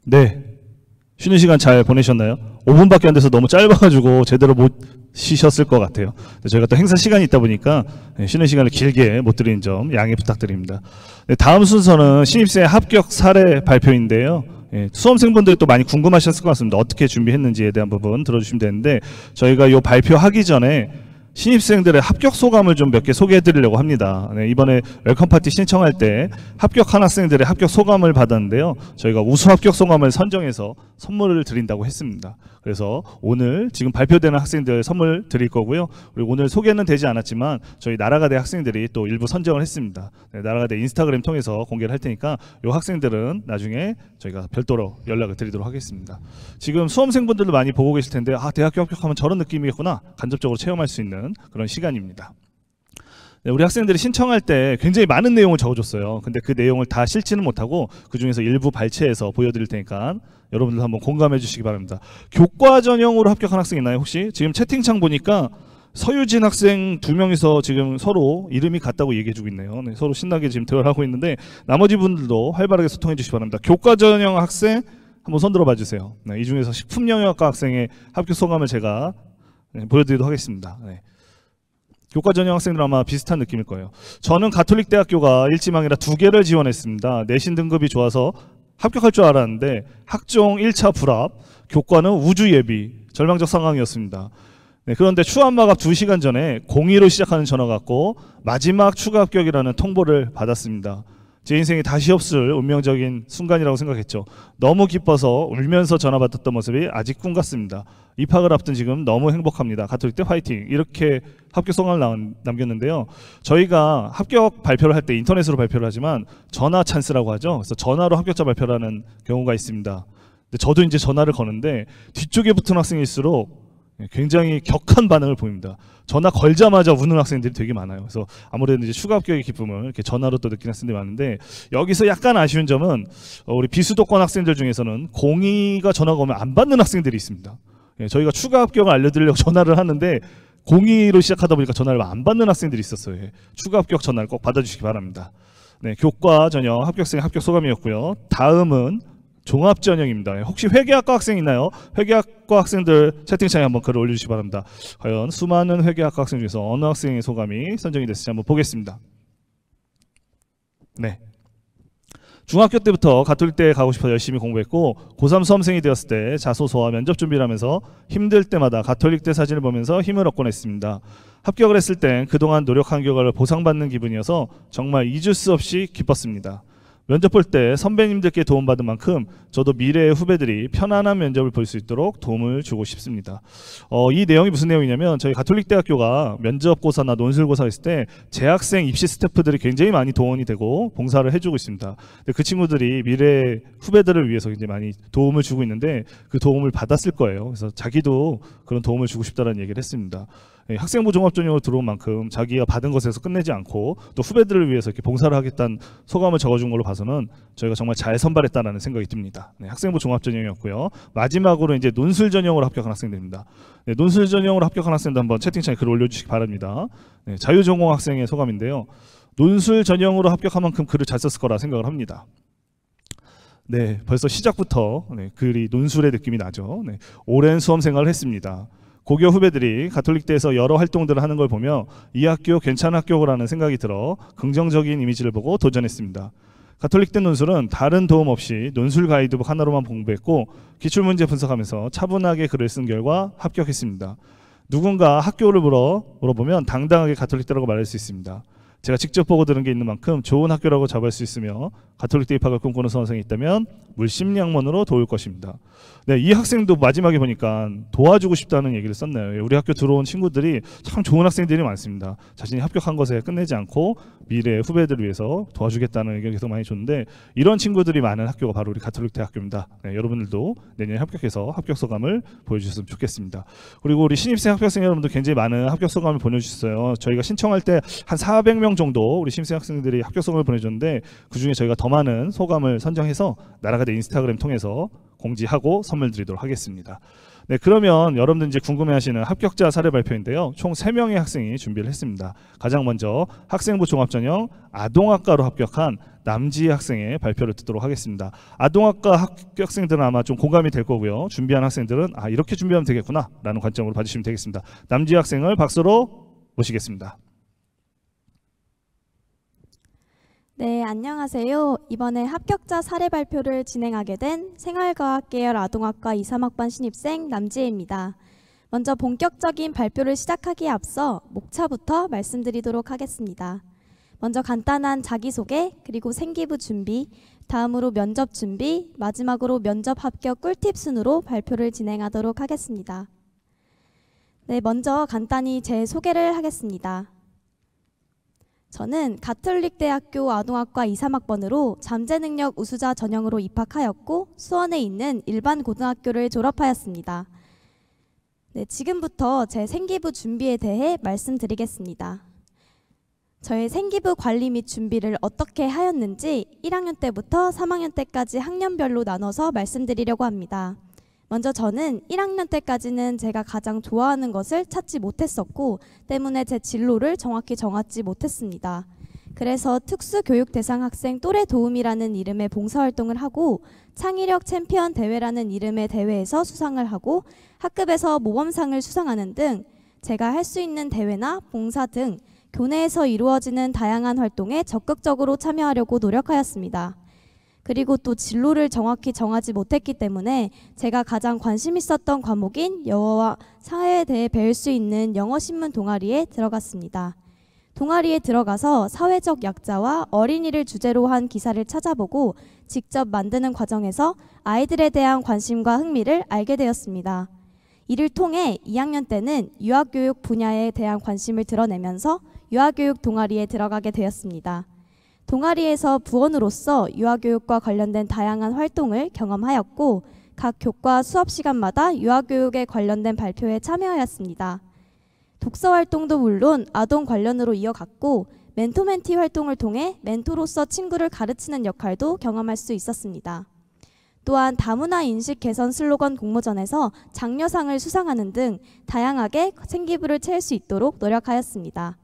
네. 쉬는 시간 잘 보내셨나요? 5분밖에 안 돼서 너무 짧아가지고 제대로 못 쉬셨을 것 같아요. 저희가 또 행사 시간이 있다 보니까 쉬는 시간을 길게 못 드리는 점 양해 부탁드립니다. 네, 다음 순서는 신입생 합격 사례 발표인데요. 수험생분들이 또 많이 궁금하셨을 것 같습니다. 어떻게 준비했는지에 대한 부분 들어주시면 되는데, 저희가 이 발표하기 전에 신입생들의 합격 소감을 좀 몇 개 소개해 드리려고 합니다. 네, 이번에 웰컴 파티 신청할 때 합격한 학생들의 합격 소감을 받았는데요. 저희가 우수 합격 소감을 선정해서 선물을 드린다고 했습니다. 그래서 오늘 지금 발표되는 학생들 선물 드릴 거고요. 그리고 오늘 소개는 되지 않았지만 저희 나라가대 학생들이 또 일부 선정을 했습니다. 네, 나라가대 인스타그램 통해서 공개를 할 테니까 이 학생들은 나중에 저희가 별도로 연락을 드리도록 하겠습니다. 지금 수험생분들도 많이 보고 계실 텐데, 아, 대학교 합격하면 저런 느낌이겠구나, 간접적으로 체험할 수 있는 그런 시간입니다. 네, 우리 학생들이 신청할 때 굉장히 많은 내용을 적어줬어요. 근데 그 내용을 다 실지는 못하고 그 중에서 일부 발췌해서 보여드릴 테니까 여러분들 한번 공감해 주시기 바랍니다. 교과 전형으로 합격한 학생 있나요 혹시? 지금 채팅창 보니까 서유진 학생 2명이서 지금 서로 이름이 같다고 얘기해주고 있네요. 네, 서로 신나게 지금 대화를 하고 있는데 나머지 분들도 활발하게 소통해 주시기 바랍니다. 교과 전형 학생 한번 손 들어봐 주세요. 네, 이 중에서 식품영양학과 학생의 합격 소감을 제가 보여드리도록 하겠습니다. 네. 교과 전형 학생들 아마 비슷한 느낌일 거예요. 저는 가톨릭 대학교가 일지망이라 2개를 지원했습니다. 내신 등급이 좋아서 합격할 줄 알았는데 학종 1차 불합, 교과는 우주 예비, 절망적 상황이었습니다. 네, 그런데 추한 마감 2시간 전에 02로 시작하는 전화가 왔고 마지막 추가 합격이라는 통보를 받았습니다. 제 인생에 다시 없을 운명적인 순간이라고 생각했죠. 너무 기뻐서 울면서 전화 받았던 모습이 아직 꿈 같습니다. 입학을 앞둔 지금 너무 행복합니다. 가톨릭대 화이팅! 이렇게 합격 소감을 남겼는데요. 저희가 합격 발표를 할 때 인터넷으로 발표를 하지만 전화 찬스라고 하죠. 그래서 전화로 합격자 발표를 하는 경우가 있습니다. 근데 저도 이제 전화를 거는데 뒤쪽에 붙은 학생일수록 굉장히 격한 반응을 보입니다. 전화 걸자마자 우는 학생들이 되게 많아요. 그래서 아무래도 이제 추가 합격의 기쁨을 이렇게 전화로 또 느끼는 학생들이 많은데, 여기서 약간 아쉬운 점은 우리 비수도권 학생들 중에서는 02가 전화가 오면 안 받는 학생들이 있습니다. 저희가 추가 합격을 알려드리려고 전화를 하는데 02로 시작하다 보니까 전화를 안 받는 학생들이 있었어요. 추가 합격 전화를 꼭 받아주시기 바랍니다. 네, 교과 전형 합격생 합격 소감이었고요. 다음은 종합 전형입니다. 혹시 회계학과 학생 있나요? 회계학과 학생들 채팅창에 한번 글을 올려주시기 바랍니다. 과연 수많은 회계학과 학생 중에서 어느 학생의 소감이 선정이 됐을지 한번 보겠습니다. 네. 중학교 때부터 가톨릭대에 가고 싶어 열심히 공부했고 고3 수험생이 되었을 때 자소서와 면접 준비를 하면서 힘들 때마다 가톨릭대 사진을 보면서 힘을 얻곤 했습니다. 합격을 했을 땐 그동안 노력한 결과를 보상받는 기분이어서 정말 잊을 수 없이 기뻤습니다. 면접 볼 때 선배님들께 도움받은 만큼 저도 미래의 후배들이 편안한 면접을 볼 수 있도록 도움을 주고 싶습니다. 이 내용이 무슨 내용이냐면, 저희 가톨릭대학교가 면접고사나 논술고사 했을 때 재학생 입시 스태프들이 굉장히 많이 동원이 되고 봉사를 해주고 있습니다. 근데 그 친구들이 미래의 후배들을 위해서 굉장히 많이 도움을 주고 있는데 그 도움을 받았을 거예요. 그래서 자기도 그런 도움을 주고 싶다는 얘기를 했습니다. 학생부 종합전형으로 들어온 만큼 자기가 받은 것에서 끝내지 않고 또 후배들을 위해서 이렇게 봉사를 하겠다는 소감을 적어준 걸로 봐서는 저희가 정말 잘 선발했다는 생각이 듭니다. 네, 학생부 종합전형이었고요. 마지막으로 이제 논술 전형으로 합격한 학생들입니다. 네, 논술 전형으로 합격한 학생들 한번 채팅창에 글 올려주시기 바랍니다. 네, 자유전공 학생의 소감인데요. 논술 전형으로 합격한 만큼 글을 잘 썼을 거라 생각을 합니다. 네, 벌써 시작부터 글이 논술의 느낌이 나죠. 네, 오랜 수험 생활을 했습니다. 고교 후배들이 가톨릭대에서 여러 활동들을 하는 걸 보며 이 학교 괜찮은 학교라는 생각이 들어 긍정적인 이미지를 보고 도전했습니다. 가톨릭대 논술은 다른 도움 없이 논술 가이드북 하나로만 공부했고 기출문제 분석하면서 차분하게 글을 쓴 결과 합격했습니다. 누군가 학교를 물어보면 당당하게 가톨릭대라고 말할 수 있습니다. 제가 직접 보고 들은 게 있는 만큼 좋은 학교라고 잡을 수 있으며 가톨릭대 입학을 꿈꾸는 수험생이 있다면 물심양면으로 도울 것입니다. 네, 이 학생도 마지막에 보니까 도와주고 싶다는 얘기를 썼네요. 우리 학교 들어온 친구들이 참 좋은 학생들이 많습니다. 자신이 합격한 것에 끝내지 않고 미래의 후배들을 위해서 도와주겠다는 의견을 계속 많이 줬는데, 이런 친구들이 많은 학교가 바로 우리 가톨릭대 학교입니다. 네, 여러분들도 내년에 합격해서 합격 소감을 보여주셨으면 좋겠습니다. 그리고 우리 신입생 합격생 여러분들 굉장히 많은 합격 소감을 보내주셨어요. 저희가 신청할 때 한 400명 정도 우리 신입생 학생들이 합격 소감을 보내줬는데, 그중에 저희가 더 많은 소감을 선정해서 나라가대 인스타그램 통해서 공지하고 선물 드리도록 하겠습니다. 네, 그러면 여러분들 이제 궁금해하시는 합격자 사례 발표인데요. 총 3명의 학생이 준비를 했습니다. 가장 먼저 학생부 종합전형 아동학과로 합격한 남지희 학생의 발표를 듣도록 하겠습니다. 아동학과 합격생들은 아마 좀 공감이 될 거고요. 준비한 학생들은 아, 이렇게 준비하면 되겠구나 라는 관점으로 봐주시면 되겠습니다. 남지희 학생을 박수로 모시겠습니다. 네, 안녕하세요. 이번에 합격자 사례 발표를 진행하게 된 생활과학 계열 아동학과 2, 3학번 신입생 남지혜입니다. 먼저 본격적인 발표를 시작하기에 앞서 목차부터 말씀드리도록 하겠습니다. 먼저 간단한 자기소개, 그리고 생기부 준비, 다음으로 면접 준비, 마지막으로 면접 합격 꿀팁 순으로 발표를 진행하도록 하겠습니다. 네, 먼저 간단히 제 소개를 하겠습니다. 저는 가톨릭대학교 아동학과 2, 3학번으로 잠재능력 우수자 전형으로 입학하였고 수원에 있는 일반 고등학교를 졸업하였습니다. 네, 지금부터 제 생기부 준비에 대해 말씀드리겠습니다. 저의 생기부 관리 및 준비를 어떻게 하였는지 1학년 때부터 3학년 때까지 학년별로 나눠서 말씀드리려고 합니다. 먼저 저는 1학년 때까지는 제가 가장 좋아하는 것을 찾지 못했었고 때문에 제 진로를 정확히 정하지 못했습니다. 그래서 특수교육 대상 학생 또래 도움이라는 이름의 봉사활동을 하고 창의력 챔피언 대회라는 이름의 대회에서 수상을 하고 학급에서 모범상을 수상하는 등 제가 할 수 있는 대회나 봉사 등 교내에서 이루어지는 다양한 활동에 적극적으로 참여하려고 노력하였습니다. 그리고 또 진로를 정확히 정하지 못했기 때문에 제가 가장 관심 있었던 과목인 영어와 사회에 대해 배울 수 있는 영어신문 동아리에 들어갔습니다. 동아리에 들어가서 사회적 약자와 어린이를 주제로 한 기사를 찾아보고 직접 만드는 과정에서 아이들에 대한 관심과 흥미를 알게 되었습니다. 이를 통해 2학년 때는 유아교육 분야에 대한 관심을 드러내면서 유아교육 동아리에 들어가게 되었습니다. 동아리에서 부원으로서 유아교육과 관련된 다양한 활동을 경험하였고 각 교과 수업 시간마다 유아교육에 관련된 발표에 참여하였습니다. 독서 활동도 물론 아동 관련으로 이어갔고 멘토멘티 활동을 통해 멘토로서 친구를 가르치는 역할도 경험할 수 있었습니다. 또한 다문화 인식 개선 슬로건 공모전에서 장려상을 수상하는 등 다양하게 생기부를 채울 수 있도록 노력하였습니다.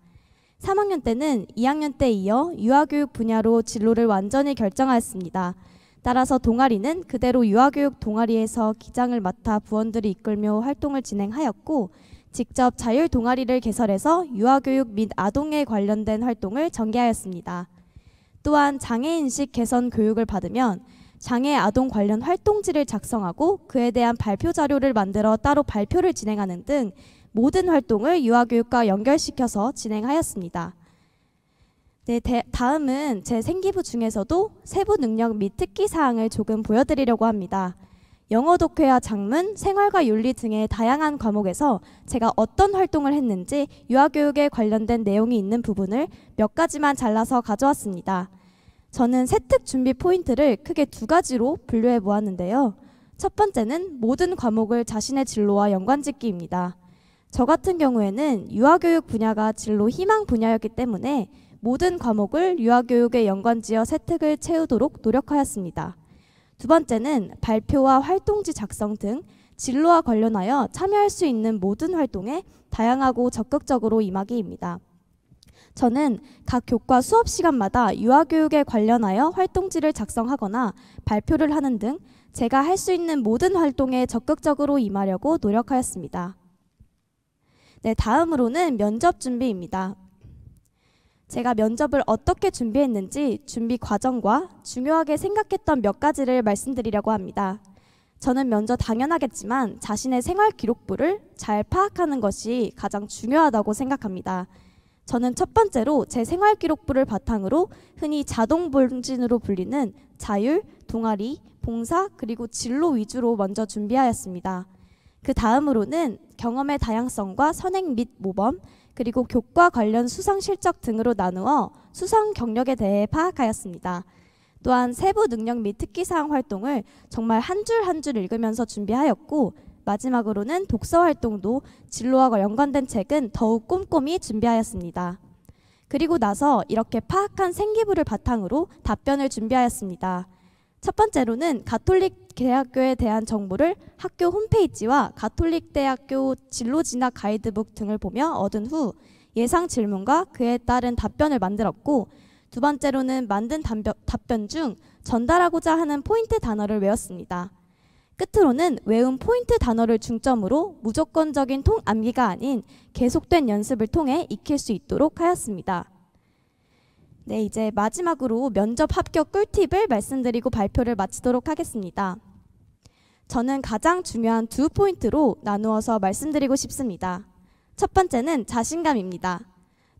3학년 때는 2학년 때에 이어 유아교육 분야로 진로를 완전히 결정하였습니다. 따라서 동아리는 그대로 유아교육 동아리에서 기장을 맡아 부원들이 이끌며 활동을 진행하였고 직접 자율 동아리를 개설해서 유아교육 및 아동에 관련된 활동을 전개하였습니다. 또한 장애인식 개선 교육을 받으면 장애 아동 관련 활동지를 작성하고 그에 대한 발표 자료를 만들어 따로 발표를 진행하는 등 모든 활동을 유아교육과 연결시켜서 진행하였습니다. 네, 다음은 제 생기부 중에서도 세부 능력 및 특기사항을 조금 보여드리려고 합니다. 영어 독해와 작문, 생활과 윤리 등의 다양한 과목에서 제가 어떤 활동을 했는지 유아교육에 관련된 내용이 있는 부분을 몇 가지만 잘라서 가져왔습니다. 저는 세특 준비 포인트를 크게 2가지로 분류해 보았는데요. 첫 번째는 모든 과목을 자신의 진로와 연관짓기입니다. 저 같은 경우에는 유아교육 분야가 진로 희망 분야였기 때문에 모든 과목을 유아교육에 연관지어 세특을 채우도록 노력하였습니다. 두 번째는 발표와 활동지 작성 등 진로와 관련하여 참여할 수 있는 모든 활동에 다양하고 적극적으로 임하기입니다. 저는 각 교과 수업 시간마다 유아교육에 관련하여 활동지를 작성하거나 발표를 하는 등 제가 할 수 있는 모든 활동에 적극적으로 임하려고 노력하였습니다. 네, 다음으로는 면접 준비입니다. 제가 면접을 어떻게 준비했는지 준비 과정과 중요하게 생각했던 몇 가지를 말씀드리려고 합니다. 저는 먼저 당연하겠지만 자신의 생활 기록부를 잘 파악하는 것이 가장 중요하다고 생각합니다. 저는 첫 번째로 제 생활 기록부를 바탕으로 흔히 자동 본진으로 불리는 자율, 동아리, 봉사, 그리고 진로 위주로 먼저 준비하였습니다. 그 다음으로는 경험의 다양성과 선행 및 모범, 그리고 교과 관련 수상 실적 등으로 나누어 수상 경력에 대해 파악하였습니다. 또한 세부 능력 및 특기사항 활동을 정말 한 줄 한 줄 읽으면서 준비하였고 마지막으로는 독서 활동도 진로와 연관된 책은 더욱 꼼꼼히 준비하였습니다. 그리고 나서 이렇게 파악한 생기부를 바탕으로 답변을 준비하였습니다. 첫 번째로는 가톨릭 대학교에 대한 정보를 학교 홈페이지와 가톨릭 대학교 진로 진학 가이드북 등을 보며 얻은 후 예상 질문과 그에 따른 답변을 만들었고, 두 번째로는 만든 답변 중 전달하고자 하는 포인트 단어를 외웠습니다. 끝으로는 외운 포인트 단어를 중점으로 무조건적인 통암기가 아닌 계속된 연습을 통해 익힐 수 있도록 하였습니다. 네, 이제 마지막으로 면접 합격 꿀팁을 말씀드리고 발표를 마치도록 하겠습니다. 저는 가장 중요한 두 포인트로 나누어서 말씀드리고 싶습니다. 첫 번째는 자신감입니다.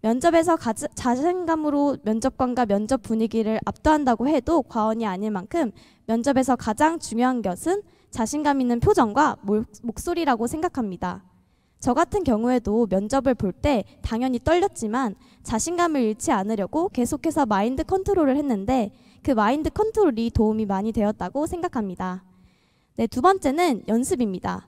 면접에서 자신감으로 면접관과 면접 분위기를 압도한다고 해도 과언이 아닐 만큼 면접에서 가장 중요한 것은 자신감 있는 표정과 목소리라고 생각합니다. 저 같은 경우에도 면접을 볼 때 당연히 떨렸지만 자신감을 잃지 않으려고 계속해서 마인드 컨트롤을 했는데 그 마인드 컨트롤이 도움이 많이 되었다고 생각합니다. 네, 두 번째는 연습입니다.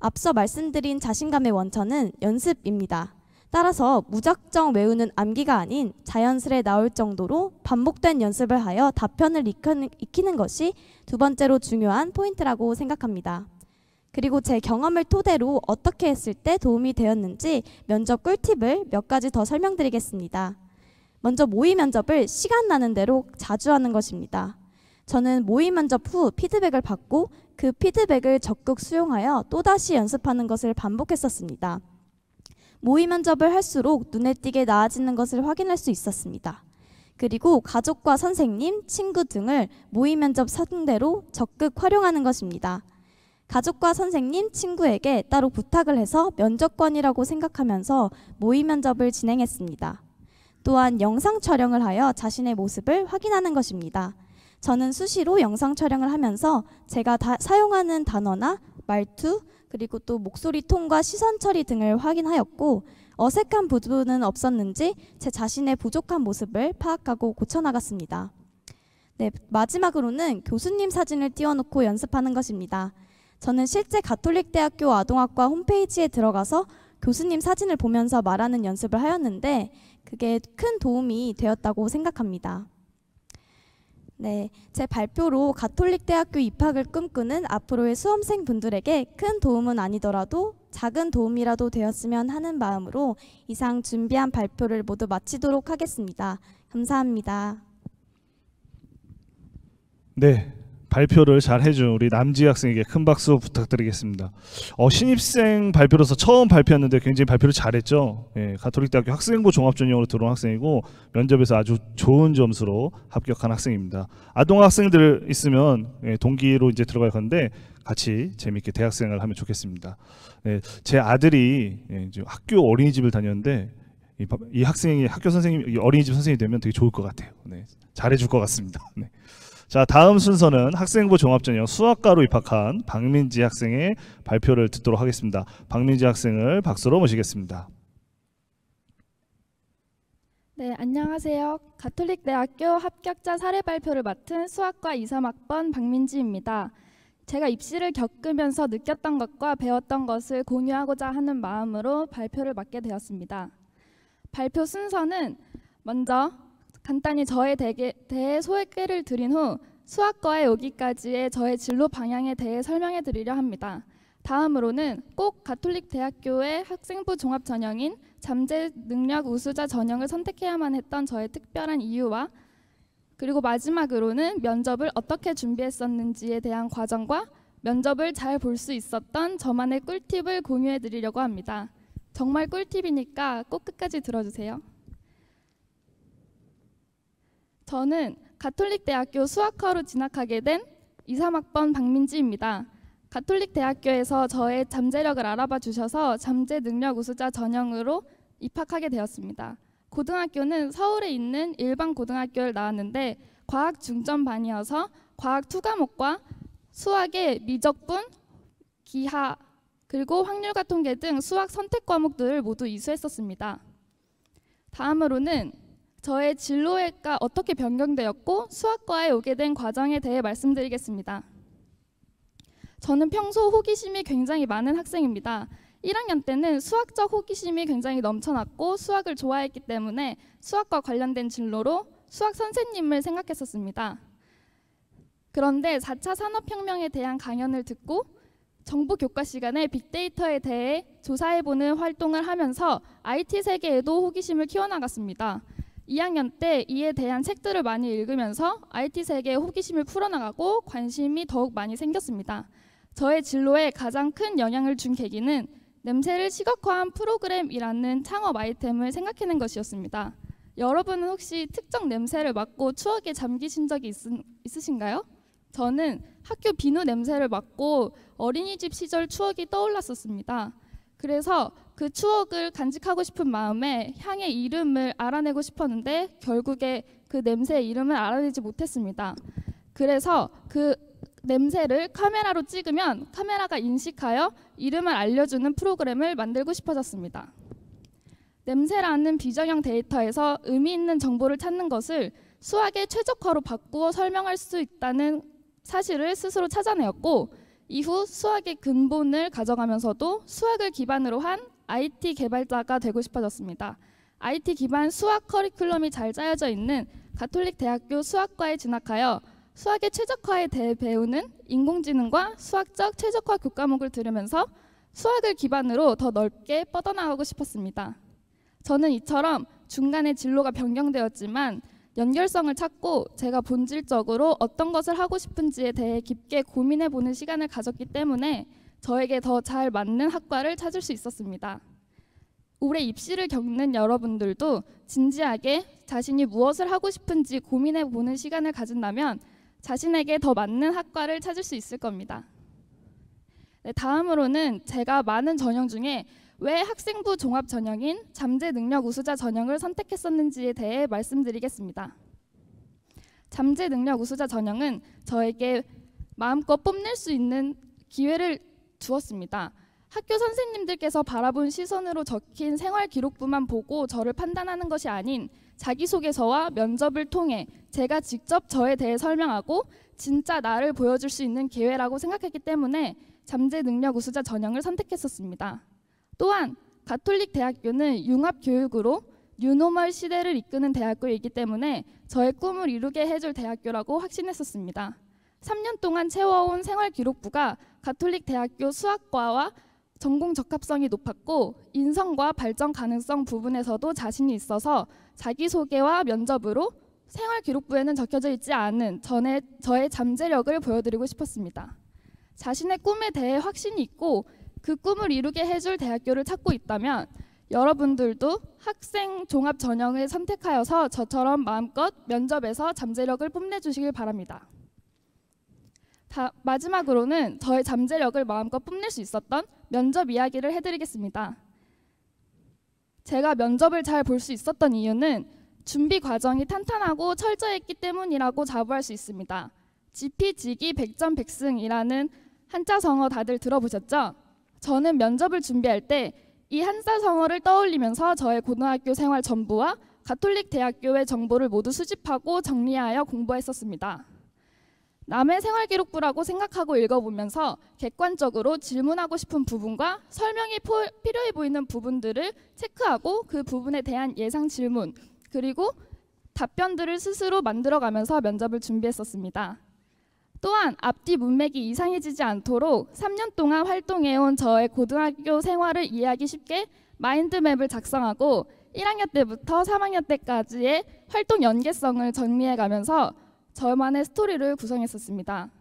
앞서 말씀드린 자신감의 원천은 연습입니다. 따라서 무작정 외우는 암기가 아닌 자연스레 나올 정도로 반복된 연습을 하여 답변을 익히는 것이 두 번째로 중요한 포인트라고 생각합니다. 그리고 제 경험을 토대로 어떻게 했을 때 도움이 되었는지 면접 꿀팁을 몇 가지 더 설명드리겠습니다. 먼저 모의 면접을 시간 나는 대로 자주 하는 것입니다. 저는 모의 면접 후 피드백을 받고 그 피드백을 적극 수용하여 또다시 연습하는 것을 반복했었습니다. 모의 면접을 할수록 눈에 띄게 나아지는 것을 확인할 수 있었습니다. 그리고 가족과 선생님, 친구 등을 모의 면접 상대로 적극 활용하는 것입니다. 가족과 선생님, 친구에게 따로 부탁을 해서 면접관이라고 생각하면서 모의 면접을 진행했습니다. 또한 영상 촬영을 하여 자신의 모습을 확인하는 것입니다. 저는 수시로 영상 촬영을 하면서 제가 사용하는 단어나 말투, 그리고 또 목소리 톤과 시선 처리 등을 확인하였고, 어색한 부분은 없었는지 제 자신의 부족한 모습을 파악하고 고쳐나갔습니다. 네, 마지막으로는 교수님 사진을 띄워놓고 연습하는 것입니다. 저는 실제 가톨릭 대학교 아동학과 홈페이지에 들어가서 교수님 사진을 보면서 말하는 연습을 하였는데 그게 큰 도움이 되었다고 생각합니다. 네, 제 발표로 가톨릭 대학교 입학을 꿈꾸는 앞으로의 수험생 분들에게 큰 도움은 아니더라도 작은 도움이라도 되었으면 하는 마음으로 이상 준비한 발표를 모두 마치도록 하겠습니다. 감사합니다. 네, 발표를 잘 해준 우리 남지 학생에게 큰 박수 부탁드리겠습니다. 신입생 발표로서 처음 발표했는데 굉장히 발표를 잘했죠. 예, 가톨릭대학교 학생부 종합전형으로 들어온 학생이고 면접에서 아주 좋은 점수로 합격한 학생입니다. 아동 학생들 있으면 동기로 이제 들어갈 건데 같이 재밌게 대학생활을 하면 좋겠습니다. 제 아들이 이제 학교 어린이집을 다녔는데 이 학생이 학교 선생님, 어린이집 선생님이 되면 되게 좋을 것 같아요. 잘해줄 것 같습니다. 자, 다음 순서는 학생부 종합전형 수학과로 입학한 박민지 학생의 발표를 듣도록 하겠습니다. 박민지 학생을 박수로 모시겠습니다. 네, 안녕하세요. 가톨릭대학교 합격자 사례 발표를 맡은 수학과 2, 3학번 박민지입니다. 제가 입시를 겪으면서 느꼈던 것과 배웠던 것을 공유하고자 하는 마음으로 발표를 맡게 되었습니다. 발표 순서는 먼저 간단히 저에 대해 소개를 드린 후 수학과에 오기까지의 저의 진로 방향에 대해 설명해 드리려 합니다. 다음으로는 꼭 가톨릭 대학교의 학생부 종합 전형인 잠재 능력 우수자 전형을 선택해야만 했던 저의 특별한 이유와 그리고 마지막으로는 면접을 어떻게 준비했었는지에 대한 과정과 면접을 잘 볼 수 있었던 저만의 꿀팁을 공유해 드리려고 합니다. 정말 꿀팁이니까 꼭 끝까지 들어주세요. 저는 가톨릭 대학교 수학과로 진학하게 된 2, 3학번 박민지입니다. 가톨릭 대학교에서 저의 잠재력을 알아봐 주셔서 잠재 능력 우수자 전형으로 입학하게 되었습니다. 고등학교는 서울에 있는 일반 고등학교를 나왔는데 과학 중점반이어서 과학 2과목과 수학의 미적분, 기하, 그리고 확률과 통계 등 수학 선택 과목들을 모두 이수했었습니다. 다음으로는 저의 진로가 어떻게 변경되었고 수학과에 오게 된 과정에 대해 말씀드리겠습니다. 저는 평소 호기심이 굉장히 많은 학생입니다. 1학년 때는 수학적 호기심이 굉장히 넘쳐났고 수학을 좋아했기 때문에 수학과 관련된 진로로 수학 선생님을 생각했었습니다. 그런데 4차 산업혁명에 대한 강연을 듣고 정보 교과 시간에 빅데이터에 대해 조사해보는 활동을 하면서 IT 세계에도 호기심을 키워나갔습니다. 2학년 때 이에 대한 책들을 많이 읽으면서 IT 세계에 호기심을 풀어나가고 관심이 더욱 많이 생겼습니다. 저의 진로에 가장 큰 영향을 준 계기는 냄새를 시각화한 프로그램이라는 창업 아이템을 생각해낸 것이었습니다. 여러분은 혹시 특정 냄새를 맡고 추억에 잠기신 적이 있으신가요? 저는 학교 비누 냄새를 맡고 어린이집 시절 추억이 떠올랐었습니다. 그래서 그 추억을 간직하고 싶은 마음에 향의 이름을 알아내고 싶었는데 결국에 그 냄새의 이름을 알아내지 못했습니다. 그래서 그 냄새를 카메라로 찍으면 카메라가 인식하여 이름을 알려주는 프로그램을 만들고 싶어졌습니다. 냄새라는 비정형 데이터에서 의미 있는 정보를 찾는 것을 수학의 최적화로 바꾸어 설명할 수 있다는 사실을 스스로 찾아내었고, 이후 수학의 근본을 가져가면서도 수학을 기반으로 한 IT 개발자가 되고 싶어졌습니다. IT 기반 수학 커리큘럼이 잘 짜여져 있는 가톨릭 대학교 수학과에 진학하여 수학의 최적화에 대해 배우는 인공지능과 수학적 최적화 교과목을 들으면서 수학을 기반으로 더 넓게 뻗어나가고 싶었습니다. 저는 이처럼 중간에 진로가 변경되었지만 연결성을 찾고 제가 본질적으로 어떤 것을 하고 싶은지에 대해 깊게 고민해보는 시간을 가졌기 때문에 저에게 더 잘 맞는 학과를 찾을 수 있었습니다. 올해 입시를 겪는 여러분들도 진지하게 자신이 무엇을 하고 싶은지 고민해보는 시간을 가진다면 자신에게 더 맞는 학과를 찾을 수 있을 겁니다. 네, 다음으로는 제가 많은 전형 중에 왜 학생부 종합 전형인 잠재 능력 우수자 전형을 선택했었는지에 대해 말씀드리겠습니다. 잠재 능력 우수자 전형은 저에게 마음껏 뽐낼 수 있는 기회를 주었습니다. 학교 선생님들께서 바라본 시선으로 적힌 생활 기록부만 보고 저를 판단하는 것이 아닌 자기소개서와 면접을 통해 제가 직접 저에 대해 설명하고 진짜 나를 보여줄 수 있는 기회라고 생각했기 때문에 잠재 능력 우수자 전형을 선택했었습니다. 또한 가톨릭 대학교는 융합교육으로 뉴노멀 시대를 이끄는 대학교이기 때문에 저의 꿈을 이루게 해줄 대학교라고 확신했었습니다. 3년 동안 채워온 생활기록부가 가톨릭 대학교 수학과와 전공 적합성이 높았고 인성과 발전 가능성 부분에서도 자신이 있어서 자기소개와 면접으로 생활기록부에는 적혀져 있지 않은 저의 잠재력을 보여드리고 싶었습니다. 자신의 꿈에 대해 확신이 있고 그 꿈을 이루게 해줄 대학교를 찾고 있다면 여러분들도 학생 종합 전형을 선택하여서 저처럼 마음껏 면접에서 잠재력을 뽐내주시길 바랍니다. 마지막으로는 저의 잠재력을 마음껏 뽐낼 수 있었던 면접 이야기를 해드리겠습니다. 제가 면접을 잘 볼 수 있었던 이유는 준비 과정이 탄탄하고 철저했기 때문이라고 자부할 수 있습니다. 지피지기 백전백승이라는 한자성어 다들 들어보셨죠? 저는 면접을 준비할 때 이 한자성어를 떠올리면서 저의 고등학교 생활 전부와 가톨릭 대학교의 정보를 모두 수집하고 정리하여 공부했었습니다. 남의 생활기록부라고 생각하고 읽어보면서 객관적으로 질문하고 싶은 부분과 설명이 필요해 보이는 부분들을 체크하고 그 부분에 대한 예상 질문 그리고 답변들을 스스로 만들어가면서 면접을 준비했었습니다. 또한 앞뒤 문맥이 이상해지지 않도록 3년 동안 활동해온 저의 고등학교 생활을 이해하기 쉽게 마인드맵을 작성하고 1학년 때부터 3학년 때까지의 활동 연계성을 정리해가면서 저만의 스토리를 구성했었습니다.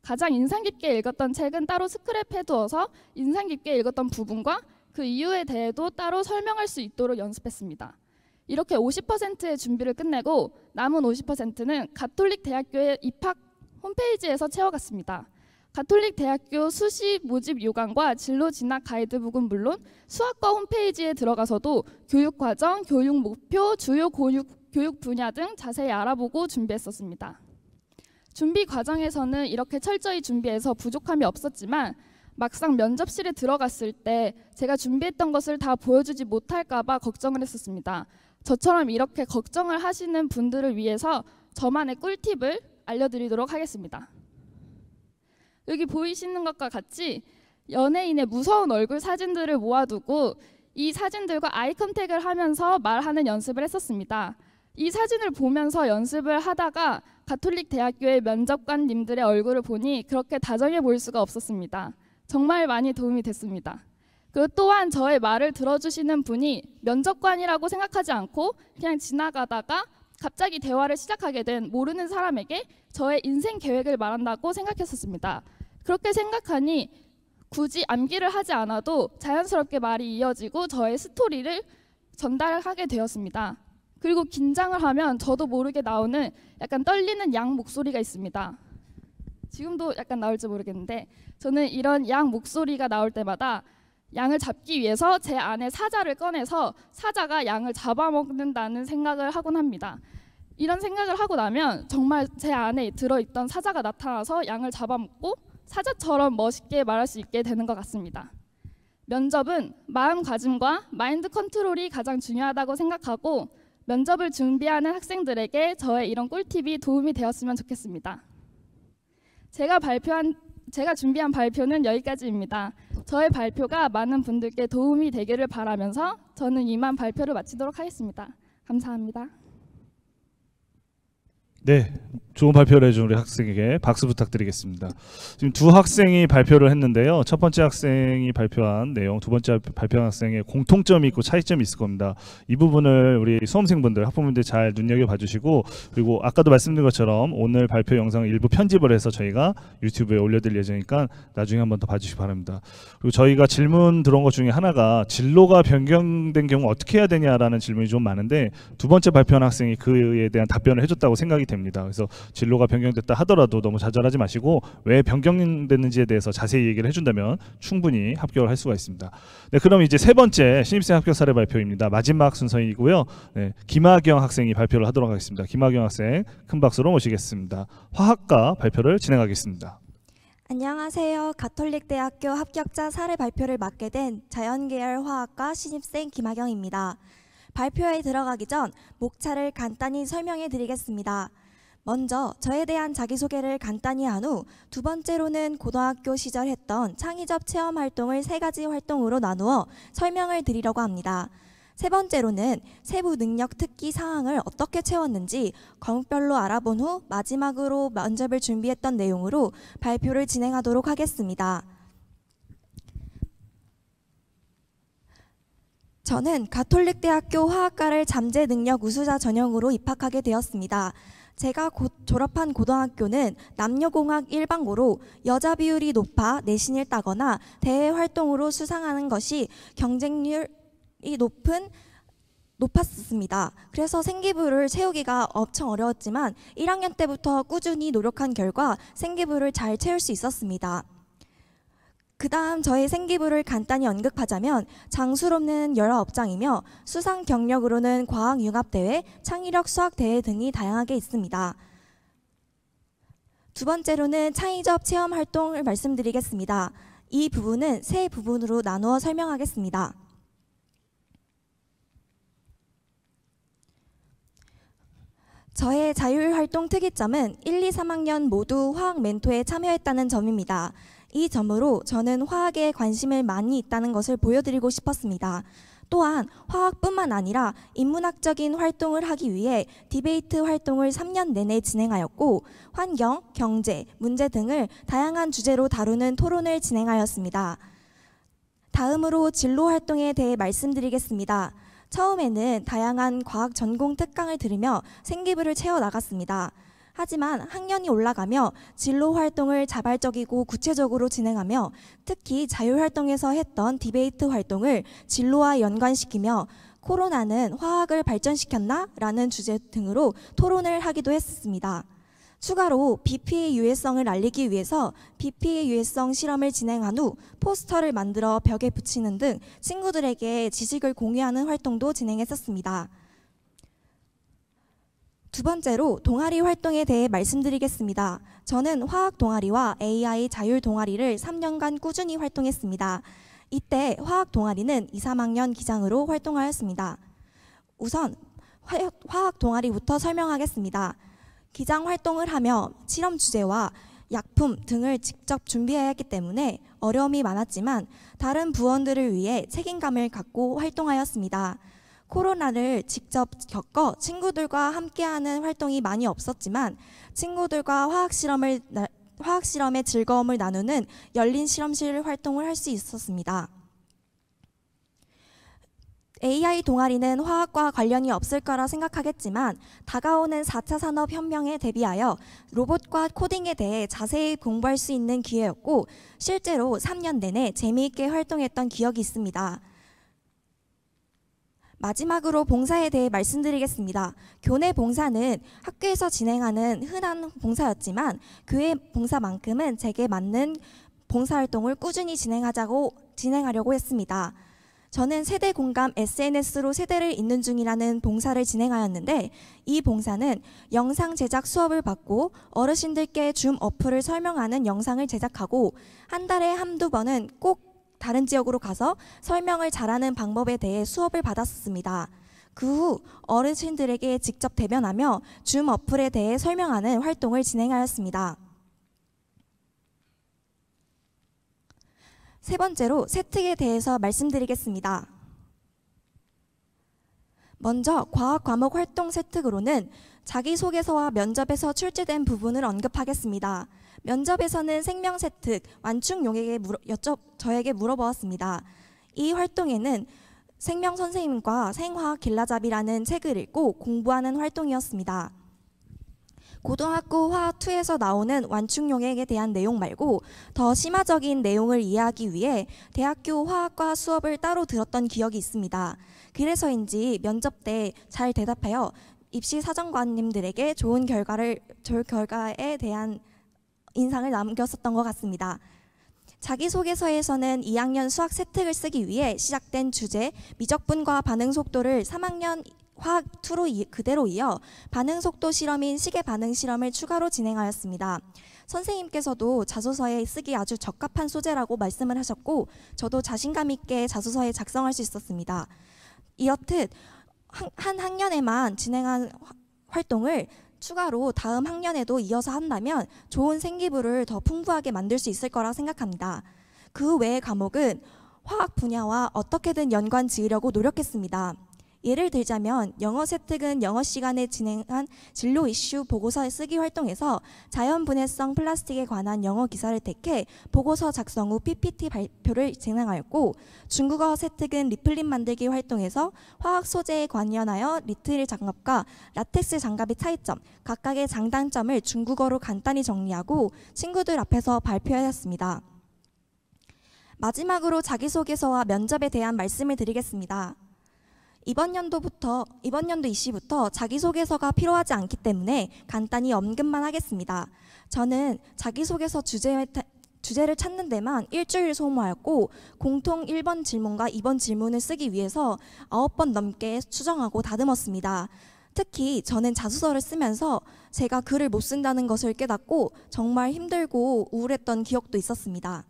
가장 인상 깊게 읽었던 책은 따로 스크랩해두어서 인상 깊게 읽었던 부분과 그 이유에 대해도 따로 설명할 수 있도록 연습했습니다. 이렇게 50%의 준비를 끝내고 남은 50%는 가톨릭 대학교의 입학 홈페이지에서 채워갔습니다. 가톨릭 대학교 수시 모집 요강과 진로 진학 가이드북은 물론 수학과 홈페이지에 들어가서도 교육과정, 교육 목표, 주요 교육 분야 등 자세히 알아보고 준비했었습니다. 준비 과정에서는 이렇게 철저히 준비해서 부족함이 없었지만 막상 면접실에 들어갔을 때 제가 준비했던 것을 다 보여주지 못할까 봐 걱정을 했었습니다. 저처럼 이렇게 걱정을 하시는 분들을 위해서 저만의 꿀팁을 알려드리도록 하겠습니다. 여기 보이시는 것과 같이 연예인의 무서운 얼굴 사진들을 모아두고 이 사진들과 아이 컨택을 하면서 말하는 연습을 했었습니다. 이 사진을 보면서 연습을 하다가 가톨릭 대학교의 면접관님들의 얼굴을 보니 그렇게 다정해 보일 수가 없었습니다. 정말 많이 도움이 됐습니다. 그리고 또한 저의 말을 들어주시는 분이 면접관이라고 생각하지 않고 그냥 지나가다가 갑자기 대화를 시작하게 된 모르는 사람에게 저의 인생 계획을 말한다고 생각했었습니다. 그렇게 생각하니 굳이 암기를 하지 않아도 자연스럽게 말이 이어지고 저의 스토리를 전달하게 되었습니다. 그리고 긴장을 하면 저도 모르게 나오는 약간 떨리는 양 목소리가 있습니다. 지금도 약간 나올지 모르겠는데 저는 이런 양 목소리가 나올 때마다 양을 잡기 위해서 제 안에 사자를 꺼내서 사자가 양을 잡아먹는다는 생각을 하곤 합니다. 이런 생각을 하고 나면 정말 제 안에 들어있던 사자가 나타나서 양을 잡아먹고 사자처럼 멋있게 말할 수 있게 되는 것 같습니다. 면접은 마음가짐과 마인드 컨트롤이 가장 중요하다고 생각하고 면접을 준비하는 학생들에게 저의 이런 꿀팁이 도움이 되었으면 좋겠습니다. 제가 준비한 발표는 여기까지입니다. 저의 발표가 많은 분들께 도움이 되기를 바라면서 저는 이만 발표를 마치도록 하겠습니다. 감사합니다. 네, 좋은 발표를 해준 우리 학생에게 박수 부탁드리겠습니다. 지금 두 학생이 발표를 했는데요. 첫 번째 학생이 발표한 내용, 두 번째 발표한 학생의 공통점이 있고 차이점이 있을 겁니다. 이 부분을 우리 수험생분들, 학부모님들 잘 눈여겨봐 주시고, 그리고 아까도 말씀드린 것처럼 오늘 발표 영상을 일부 편집을 해서 저희가 유튜브에 올려드릴 예정이니까 나중에 한번 더 봐주시기 바랍니다. 그리고 저희가 질문 들어온 것 중에 하나가 진로가 변경된 경우 어떻게 해야 되냐라는 질문이 좀 많은데 두 번째 발표한 학생이 그에 대한 답변을 해줬다고 생각이 됩니다. 그래서 진로가 변경됐다 하더라도 너무 좌절하지 마시고 왜 변경됐는지에 대해서 자세히 얘기를 해준다면 충분히 합격을 할 수가 있습니다. 네, 그럼 이제 세 번째 신입생 합격 사례 발표입니다. 마지막 순서이고요. 네, 김하경 학생이 발표를 하도록 하겠습니다. 김하경 학생 큰 박수로 모시겠습니다. 화학과 발표를 진행하겠습니다. 안녕하세요. 가톨릭대학교 합격자 사례 발표를 맡게 된 자연계열 화학과 신입생 김하경입니다. 발표에 들어가기 전 목차를 간단히 설명해 드리겠습니다. 먼저 저에 대한 자기소개를 간단히 한 후 두 번째로는 고등학교 시절 했던 창의적 체험 활동을 세 가지 활동으로 나누어 설명을 드리려고 합니다. 세 번째로는 세부 능력 특기 사항을 어떻게 채웠는지 과목별로 알아본 후 마지막으로 면접을 준비했던 내용으로 발표를 진행하도록 하겠습니다. 저는 가톨릭대학교 화학과를 잠재 능력 우수자 전형으로 입학하게 되었습니다. 제가 곧 졸업한 고등학교는 남녀공학 일반고로 여자 비율이 높아 내신을 따거나 대외 활동으로 수상하는 것이 경쟁률이 높았습니다. 그래서 생기부를 채우기가 엄청 어려웠지만 1학년 때부터 꾸준히 노력한 결과 생기부를 잘 채울 수 있었습니다. 그 다음 저의 생기부를 간단히 언급하자면 장수롭는 19장이며 수상 경력으로는 과학융합대회, 창의력 수학대회 등이 다양하게 있습니다. 두 번째로는 창의적 체험 활동을 말씀드리겠습니다. 이 부분은 세 부분으로 나누어 설명하겠습니다. 저의 자율활동 특이점은 1, 2, 3학년 모두 화학 멘토에 참여했다는 점입니다. 이 점으로 저는 화학에 관심을 많이 있다는 것을 보여드리고 싶었습니다. 또한 화학뿐만 아니라 인문학적인 활동을 하기 위해 디베이트 활동을 3년 내내 진행하였고 환경, 경제, 문제 등을 다양한 주제로 다루는 토론을 진행하였습니다. 다음으로 진로 활동에 대해 말씀드리겠습니다. 처음에는 다양한 과학 전공 특강을 들으며 생기부를 채워나갔습니다. 하지만 학년이 올라가며 진로 활동을 자발적이고 구체적으로 진행하며 특히 자율활동에서 했던 디베이트 활동을 진로와 연관시키며 코로나는 화학을 발전시켰나? 라는 주제 등으로 토론을 하기도 했습니다. 추가로 BP의 유해성을 알리기 위해서 BP의 유해성 실험을 진행한 후 포스터를 만들어 벽에 붙이는 등 친구들에게 지식을 공유하는 활동도 진행했었습니다. 두 번째로 동아리 활동에 대해 말씀드리겠습니다. 저는 화학 동아리와 AI 자율 동아리를 3년간 꾸준히 활동했습니다. 이때 화학 동아리는 2, 3학년 기장으로 활동하였습니다. 우선 화학 동아리부터 설명하겠습니다. 기장 활동을 하며 실험 주제와 약품 등을 직접 준비해야 했기 때문에 어려움이 많았지만 다른 부원들을 위해 책임감을 갖고 활동하였습니다. 코로나를 직접 겪어 친구들과 함께하는 활동이 많이 없었지만 친구들과 화학실험의 즐거움을 나누는 열린 실험실 활동을 할 수 있었습니다. AI 동아리는 화학과 관련이 없을 거라 생각하겠지만 다가오는 4차 산업혁명에 대비하여 로봇과 코딩에 대해 자세히 공부할 수 있는 기회였고 실제로 3년 내내 재미있게 활동했던 기억이 있습니다. 마지막으로 봉사에 대해 말씀드리겠습니다. 교내 봉사는 학교에서 진행하는 흔한 봉사였지만 교회 봉사만큼은 제게 맞는 봉사활동을 꾸준히 진행하려고 했습니다. 저는 세대 공감 SNS로 세대를 잇는 중이라는 봉사를 진행하였는데 이 봉사는 영상 제작 수업을 받고 어르신들께 줌 어플을 설명하는 영상을 제작하고 한 달에 한두 번은 꼭 다른 지역으로 가서 설명을 잘하는 방법에 대해 수업을 받았습니다. 그 후 어르신들에게 직접 대변하며 줌 어플에 대해 설명하는 활동을 진행하였습니다. 세 번째로 세특에 대해서 말씀드리겠습니다. 먼저 과학 과목 활동 세특으로는 자기소개서와 면접에서 출제된 부분을 언급하겠습니다. 면접에서는 생명 세특, 완충 용에게 저에게 물어보았습니다. 이 활동에는 생명 선생님과 생화학 길라잡이라는 책을 읽고 공부하는 활동이었습니다. 고등학교 화학2에서 나오는 완충용액에 대한 내용 말고 더 심화적인 내용을 이해하기 위해 대학교 화학과 수업을 따로 들었던 기억이 있습니다. 그래서인지 면접 때 잘 대답하여 입시 사정관님들에게 좋은 결과에 대한 인상을 남겼었던 것 같습니다. 자기소개서에서는 2학년 수학 세특을 쓰기 위해 시작된 주제, 미적분과 반응 속도를 3학년 화학2로 그대로 이어 반응 속도 실험인 시계 반응 실험을 추가로 진행하였습니다. 선생님께서도 자소서에 쓰기 아주 적합한 소재라고 말씀을 하셨고 저도 자신감 있게 자소서에 작성할 수 있었습니다. 이렇듯 한 학년에만 진행한 활동을 추가로 다음 학년에도 이어서 한다면 좋은 생기부를 더 풍부하게 만들 수 있을 거라 생각합니다. 그 외의 과목은 화학 분야와 어떻게든 연관 지으려고 노력했습니다. 예를 들자면 영어 세특은 영어 시간에 진행한 진로 이슈 보고서 쓰기 활동에서 자연분해성 플라스틱에 관한 영어 기사를 택해 보고서 작성 후 PPT 발표를 진행하였고 중국어 세특은 리플릿 만들기 활동에서 화학 소재에 관련하여 니트릴 장갑과 라텍스 장갑의 차이점, 각각의 장단점을 중국어로 간단히 정리하고 친구들 앞에서 발표하였습니다. 마지막으로 자기소개서와 면접에 대한 말씀을 드리겠습니다. 이번 연도 이시부터 자기소개서가 필요하지 않기 때문에 간단히 언급만 하겠습니다. 저는 자기소개서 주제를 찾는 데만 일주일 소모하였고 공통 1번 질문과 2번 질문을 쓰기 위해서 9번 넘게 수정하고 다듬었습니다. 특히 저는 자소서를 쓰면서 제가 글을 못 쓴다는 것을 깨닫고 정말 힘들고 우울했던 기억도 있었습니다.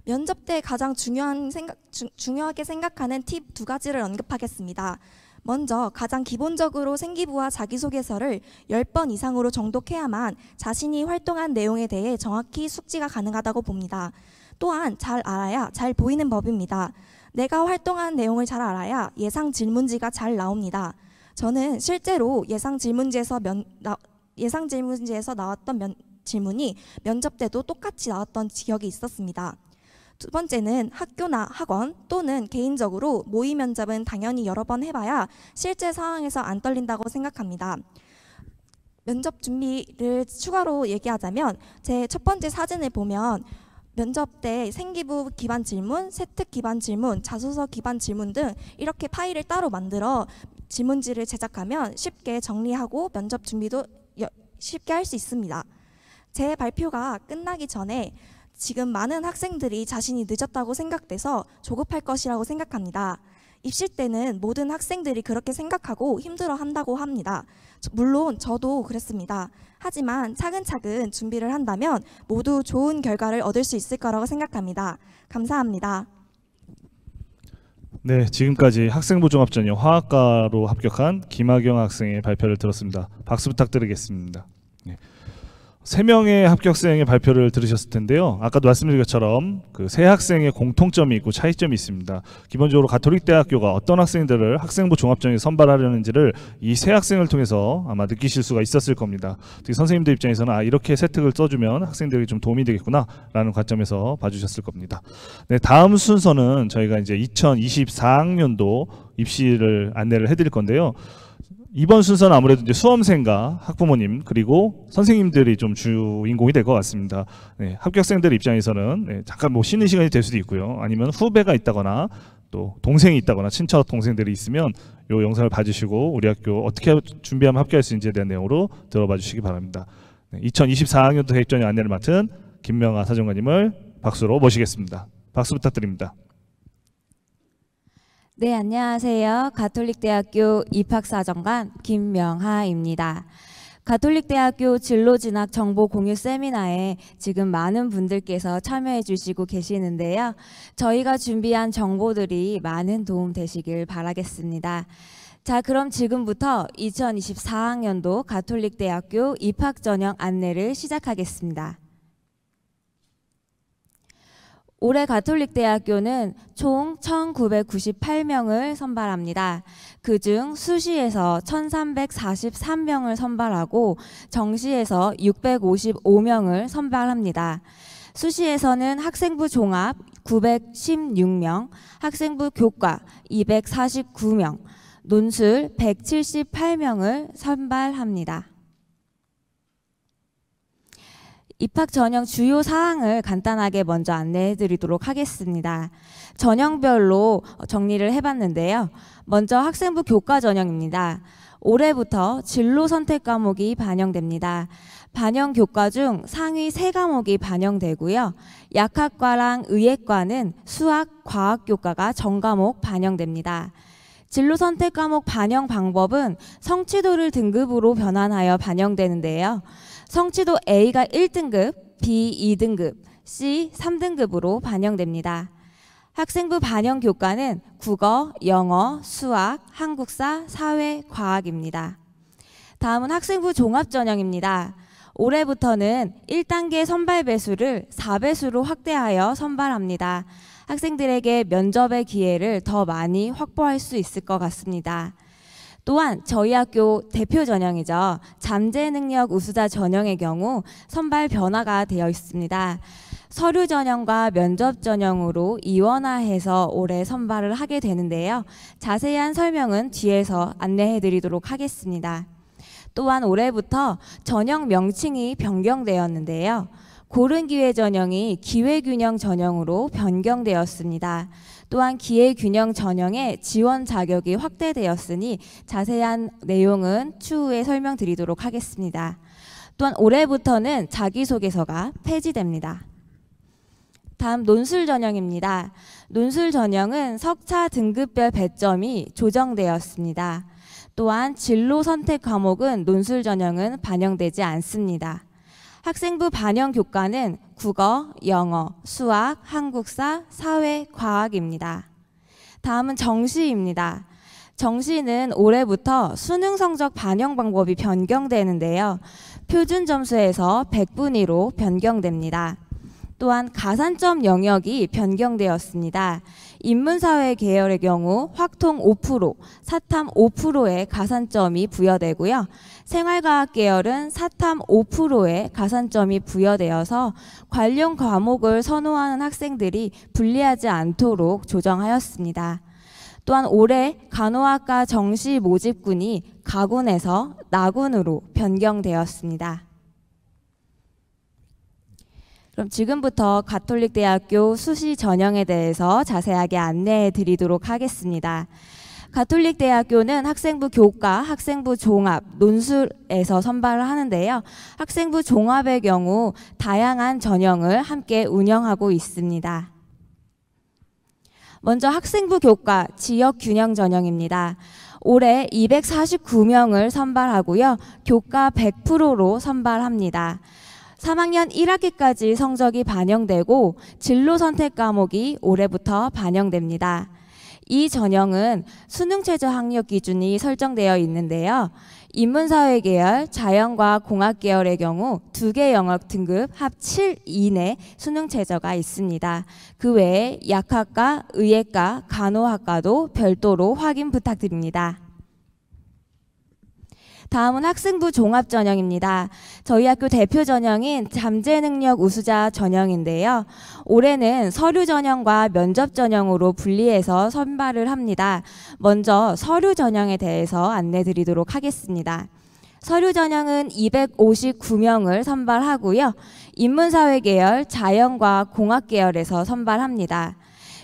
면접 때 가장 중요하게 생각하는 팁 2가지를 언급하겠습니다. 먼저 가장 기본적으로 생기부와 자기소개서를 10번 이상으로 정독해야만 자신이 활동한 내용에 대해 정확히 숙지가 가능하다고 봅니다. 또한 잘 알아야 잘 보이는 법입니다. 내가 활동한 내용을 잘 알아야 예상 질문지가 잘 나옵니다. 저는 실제로 예상 질문지에서 나왔던 질문이 면접 때도 똑같이 나왔던 기억이 있었습니다. 두 번째는 학교나 학원 또는 개인적으로 모의 면접은 당연히 여러 번 해봐야 실제 상황에서 안 떨린다고 생각합니다. 면접 준비를 추가로 얘기하자면 제 첫 번째 사진을 보면 면접 때 생기부 기반 질문, 세특 기반 질문, 자소서 기반 질문 등 이렇게 파일을 따로 만들어 질문지를 제작하면 쉽게 정리하고 면접 준비도 쉽게 할 수 있습니다. 제 발표가 끝나기 전에 지금 많은 학생들이 자신이 늦었다고 생각돼서 조급할 것이라고 생각합니다. 입시 때는 모든 학생들이 그렇게 생각하고 힘들어한다고 합니다. 물론 저도 그랬습니다. 하지만 차근차근 준비를 한다면 모두 좋은 결과를 얻을 수 있을 거라고 생각합니다. 감사합니다. 네, 지금까지 학생부 종합전형 화학과로 합격한 김하경 학생의 발표를 들었습니다. 박수 부탁드리겠습니다. 네. 3명의 합격생의 발표를 들으셨을 텐데요. 아까도 말씀드린 것처럼 그 세 학생의 공통점이 있고 차이점이 있습니다. 기본적으로 가톨릭대학교가 어떤 학생들을 학생부 종합전형에 선발하려는지를 이 세 학생을 통해서 아마 느끼실 수가 있었을 겁니다. 특히 선생님들 입장에서는 이렇게 세특을 써주면 학생들이 좀 도움이 되겠구나 라는 관점에서 봐주셨을 겁니다. 네, 다음 순서는 저희가 이제 2024학년도 입시를 안내를 해드릴 건데요. 이번 순서는 아무래도 이제 수험생과 학부모님 그리고 선생님들이 좀 주인공이 될 것 같습니다. 네, 합격생들 입장에서는 네, 잠깐 뭐 쉬는 시간이 될 수도 있고요. 아니면 후배가 있다거나 또 동생이 있다거나 친척 동생들이 있으면 이 영상을 봐주시고 우리 학교 어떻게 준비하면 합격할 수 있는지에 대한 내용으로 들어봐 주시기 바랍니다. 네, 2024학년도 대입전형 안내를 맡은 김명하 사정관님을 박수로 모시겠습니다. 박수 부탁드립니다. 네, 안녕하세요. 가톨릭대학교 입학사정관 김명하입니다. 가톨릭대학교 진로진학 정보 공유 세미나에 지금 많은 분들께서 참여해 주시고 계시는데요. 저희가 준비한 정보들이 많은 도움 되시길 바라겠습니다. 자, 그럼 지금부터 2024학년도 가톨릭대학교 입학전형 안내를 시작하겠습니다. 올해 가톨릭대학교는 총 1998명을 선발합니다. 그중 수시에서 1343명을 선발하고 정시에서 655명을 선발합니다. 수시에서는 학생부 종합 916명, 학생부 교과 249명, 논술 178명을 선발합니다. 입학 전형 주요 사항을 간단하게 먼저 안내해 드리도록 하겠습니다. 전형별로 정리를 해봤는데요. 먼저 학생부 교과 전형입니다. 올해부터 진로 선택 과목이 반영됩니다. 반영 교과 중 상위 3과목이 반영되고요. 약학과랑 의예과는 수학, 과학 교과가 전과목 반영됩니다. 진로 선택 과목 반영 방법은 성취도를 등급으로 변환하여 반영되는데요. 성취도 A가 1등급, B 2등급, C 3등급으로 반영됩니다. 학생부 반영 교과는 국어, 영어, 수학, 한국사, 사회, 과학입니다. 다음은 학생부 종합 전형입니다. 올해부터는 1단계 선발 배수를 4배수로 확대하여 선발합니다. 학생들에게 면접의 기회를 더 많이 확보할 수 있을 것 같습니다. 또한 저희 학교 대표 전형이죠. 잠재 능력 우수자 전형의 경우 선발 변화가 되어 있습니다. 서류 전형과 면접 전형으로 이원화해서 올해 선발을 하게 되는데요. 자세한 설명은 뒤에서 안내해 드리도록 하겠습니다. 또한 올해부터 전형 명칭이 변경되었는데요. 고른기회 전형이 기회균형 전형으로 변경되었습니다. 또한 기회균형 전형의 지원 자격이 확대되었으니 자세한 내용은 추후에 설명드리도록 하겠습니다. 또한 올해부터는 자기소개서가 폐지됩니다. 다음 논술 전형입니다. 논술 전형은 석차 등급별 배점이 조정되었습니다. 또한 진로 선택 과목은 논술 전형은 반영되지 않습니다. 학생부 반영 교과는 국어, 영어, 수학, 한국사, 사회, 과학입니다. 다음은 정시입니다. 정시는 올해부터 수능 성적 반영 방법이 변경되는데요. 표준 점수에서 100분위로 변경됩니다. 또한 가산점 영역이 변경되었습니다. 인문사회 계열의 경우 확통 5%, 사탐 5%의 가산점이 부여되고요. 생활과학 계열은 사탐 5%의 가산점이 부여되어서 관련 과목을 선호하는 학생들이 불리하지 않도록 조정하였습니다. 또한 올해 간호학과 정시 모집군이 가군에서 나군으로 변경되었습니다. 그럼 지금부터 가톨릭대학교 수시 전형에 대해서 자세하게 안내해 드리도록 하겠습니다. 가톨릭대학교는 학생부 교과, 학생부 종합, 논술에서 선발을 하는데요. 학생부 종합의 경우 다양한 전형을 함께 운영하고 있습니다. 먼저 학생부 교과 지역균형 전형입니다. 올해 249명을 선발하고요. 교과 100%로 선발합니다. 3학년 1학기까지 성적이 반영되고 진로 선택 과목이 올해부터 반영됩니다. 이 전형은 수능 최저 학력 기준이 설정되어 있는데요. 인문사회 계열, 자연과학 공학 계열의 경우 2개 영역 등급 합 7 이내 수능 최저가 있습니다. 그 외에 약학과, 의예과, 간호학과도 별도로 확인 부탁드립니다. 다음은 학생부 종합 전형입니다. 저희 학교 대표 전형인 잠재 능력 우수자 전형인데요. 올해는 서류 전형과 면접 전형으로 분리해서 선발을 합니다. 먼저 서류 전형에 대해서 안내 드리도록 하겠습니다. 서류 전형은 259명을 선발하고요. 인문사회 계열, 자연과학 공학 계열에서 선발합니다.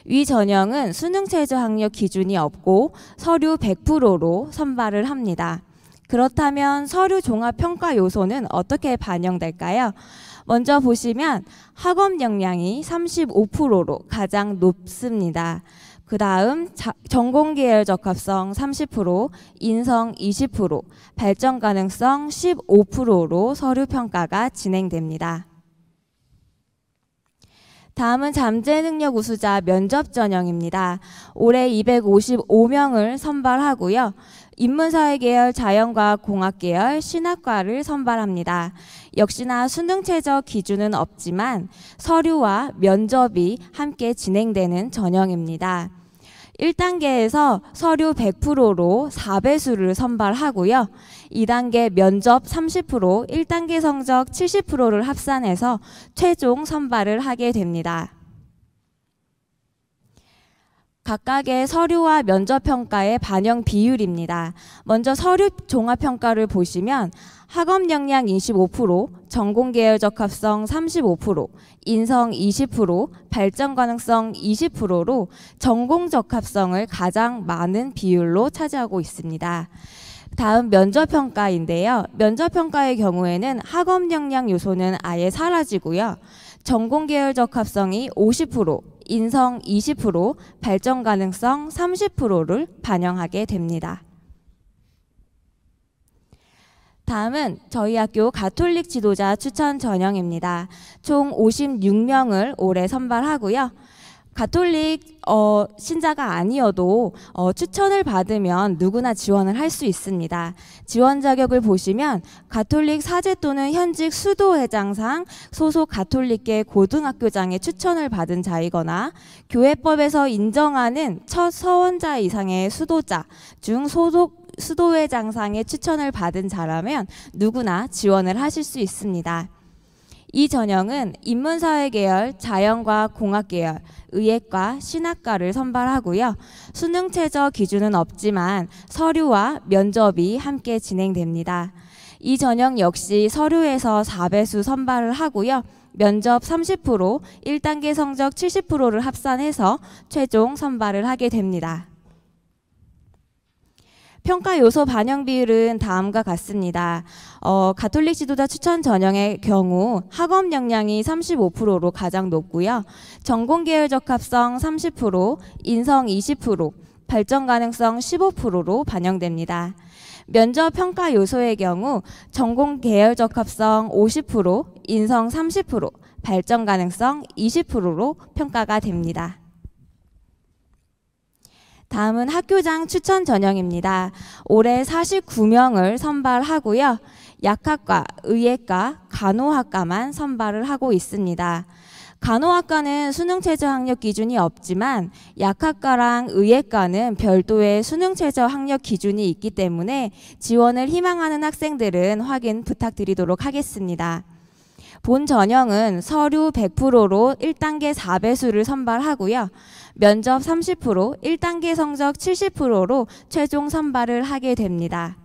위 전형은 수능 최저 학력 기준이 없고 서류 100%로 선발을 합니다. 그렇다면 서류 종합 평가 요소는 어떻게 반영될까요? 먼저 보시면 학업 역량이 35%로 가장 높습니다. 그 다음 전공 계열 적합성 30%, 인성 20%, 발전 가능성 15%로 서류 평가가 진행됩니다. 다음은 잠재 능력 우수자 면접 전형입니다. 올해 255명을 선발하고요. 인문사회 계열, 자연과학 공학 계열, 신학과를 선발합니다. 역시나 수능 최저 기준은 없지만 서류와 면접이 함께 진행되는 전형입니다. 1단계에서 서류 100%로 4배수를 선발하고요. 2단계 면접 30%, 1단계 성적 70%를 합산해서 최종 선발을 하게 됩니다. 각각의 서류와 면접 평가의 반영 비율입니다. 먼저 서류 종합 평가를 보시면 학업 역량 25%, 전공 계열 적합성 35%, 인성 20%, 발전 가능성 20%로 전공 적합성을 가장 많은 비율로 차지하고 있습니다. 다음 면접 평가인데요. 면접 평가의 경우에는 학업 역량 요소는 아예 사라지고요. 전공 계열 적합성이 50%, 인성 20%, 발전 가능성 30%를 반영하게 됩니다. 다음은 저희 학교 가톨릭 지도자 추천 전형입니다. 총 56명을 올해 선발하고요. 가톨릭 신자가 아니어도 추천을 받으면 누구나 지원을 할 수 있습니다. 지원 자격을 보시면 가톨릭 사제 또는 현직 수도회장상 소속 가톨릭계 고등학교장의 추천을 받은 자이거나 교회법에서 인정하는 첫 서원자 이상의 수도자 중 소속 수도회장상의 추천을 받은 자라면 누구나 지원을 하실 수 있습니다. 이 전형은 인문사회 계열, 자연과학 공학 계열, 의예과, 신학과를 선발하고요. 수능 최저 기준은 없지만 서류와 면접이 함께 진행됩니다. 이 전형 역시 서류에서 4배수 선발을 하고요. 면접 30%, 1단계 성적 70%를 합산해서 최종 선발을 하게 됩니다. 평가 요소 반영 비율은 다음과 같습니다. 가톨릭 지도자 추천 전형의 경우 학업 역량이 35%로 가장 높고요. 전공 계열 적합성 30%, 인성 20%, 발전 가능성 15%로 반영됩니다. 면접 평가 요소의 경우 전공 계열 적합성 50%, 인성 30%, 발전 가능성 20%로 평가가 됩니다. 다음은 학교장 추천 전형입니다. 올해 49명을 선발하고요. 약학과, 의예과, 간호학과만 선발을 하고 있습니다. 간호학과는 수능 최저 학력 기준이 없지만 약학과랑 의예과는 별도의 수능 최저 학력 기준이 있기 때문에 지원을 희망하는 학생들은 확인 부탁드리도록 하겠습니다. 본 전형은 서류 100%로 1단계 4배수를 선발하고요. 면접 30%, 1단계 성적 70%로 최종 선발을 하게 됩니다.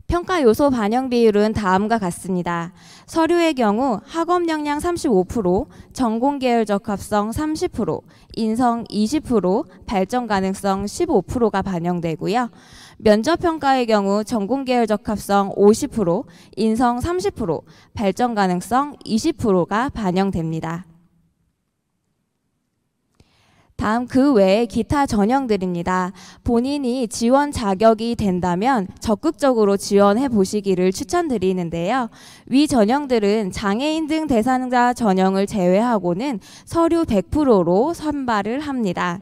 평가 요소 반영 비율은 다음과 같습니다. 서류의 경우 학업 역량 35%, 전공 계열 적합성 30%, 인성 20%, 발전 가능성 15%가 반영되고요. 면접 평가의 경우 전공 계열 적합성 50%, 인성 30%, 발전 가능성 20%가 반영됩니다. 다음 그 외에 기타 전형들입니다. 본인이 지원 자격이 된다면 적극적으로 지원해 보시기를 추천드리는데요. 위 전형들은 장애인 등 대상자 전형을 제외하고는 서류 100%로 선발을 합니다.